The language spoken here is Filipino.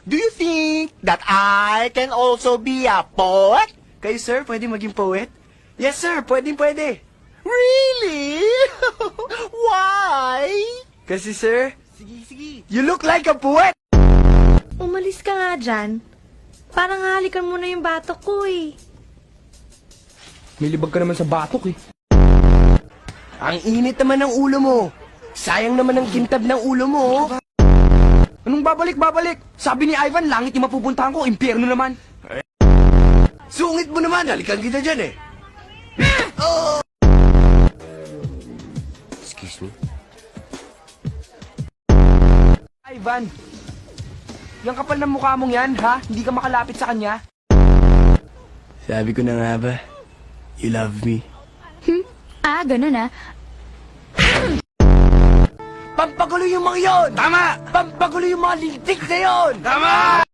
Do you think that I can also be a poet? Kayo, sir, pwede maging poet? Yes, sir, pwede. Really? Why? Kasi, sir, Sige. you look like a poet! Umalis ka nga dyan. Parang halikan mo na yung batok ko eh. May libag ka naman sa batok eh. Ang init naman ng ulo mo. Sayang naman ang kintab ng ulo mo. Anong babalik? Sabi ni Ivan, langit yung mapupuntahan ko, impyerno naman. Sungit mo naman, halikan kita dyan eh. Oh! Excuse me? Ivan, yung kapal ng mukha mong yan, ha? Hindi ka makalapit sa kanya. Sabi ko na nga ba, you love me. Ganun ah. Pampagulo yung mga yon! Tama! Pampagulo yung mga lintik na yon! Tama!